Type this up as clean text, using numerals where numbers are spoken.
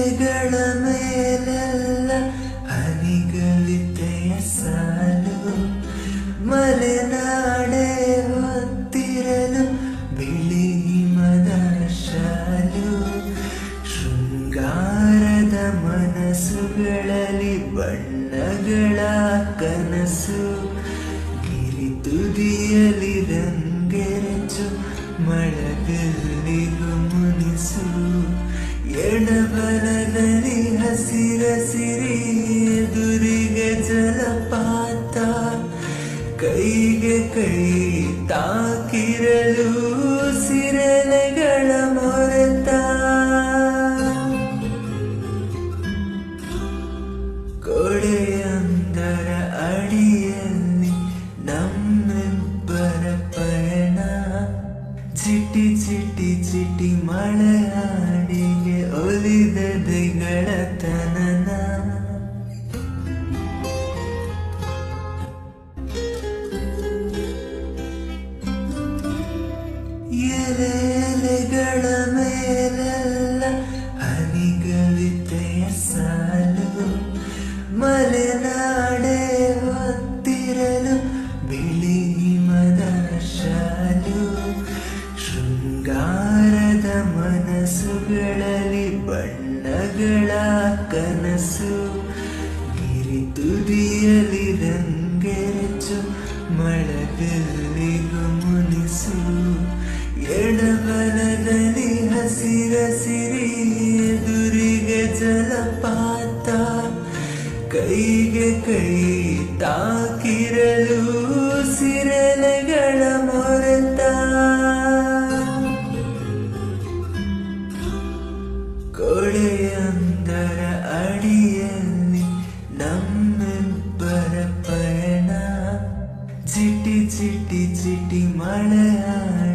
ಎಲೆಗಳ ಮೇಲೆಲ್ಲ ಹನಿಗಳಿತೆಯ ಸಾಲು, ಮಲೆನಾಡೆ ಹೊತ್ತಿರಲು ಬಿಳಿ ಹಿಮದ ಶಾಲು. ಶೃಂಗಾರದ ಮನಸ್ಸುಗಳಲ್ಲಿ ಬಣ್ಣಗಳ ಕನಸು, ಗಿರಿ ತುದಿಯಲಿ ರಂಗೆರಚು ಮಳಗಲ್ಲಿಗೂ ಮುನಿಸು. ಎಡಬಲದಲ್ಲಿ ಹಸಿರಸಿರಿ ಎದುರಿಗೆ ಜಲಪಾತ, ಕೈಗೆ ಕೈ ತಾಕಿರಲು ಸಿರಲೆಗಳ ಮೊರೆತ. ಕೊಡೆಯೊಂದರ ಅಡಿಯಲ್ಲಿ ನಮ್ಮಿಬ್ಬರ ಪಯಣ, ಚಿಟಿ ಚಿಟಿ ಚಿಟಿ ಮಳೆ ಹಾಡಿಗೆ ಒಲಿದದೆ ಗೆಳತನನ. ಎಲೆಗಳ ಮೇಲೆಲ್ಲ ಹನಿಗಳಿತೆಯ ಸಾಲು, ಮಲೆನಾಡೆ ಹೊತ್ತಿರಲು ಬಿಳಿ ಹಿಮದ ಶಾಲು. ಶೃಂಗಾರದ ಮನಸ್ಸುಗಳಲ್ಲಿ ಬಣ್ಣಗಳ ಕನಸು, ಗಿರಿ ತುದಿಯಲಿ ರಂಗೆರಚು ಮಳಗಲ್ಲಿಗೂ ಮುನಿಸು. ಎಡಬಲದಲ್ಲಿ ಹಸಿರಸಿರಿ ಎದುರಿಗೆ ಜಲಪಾತ, ಕೈಗೆ ಕೈ ತಾಕಿರಲು ಸಿರಲೆಗಳ ಮೊರೆತ. ಕೊಡೆಯೊಂದರ ಅಡಿಯಲ್ಲಿ ನಮ್ಮಿಬ್ಬರ ಪಯಣ, ಚಿಟಿ ಚಿಟಿ ಚಿಟಿ ಮಳೆ ಹಾಡಿ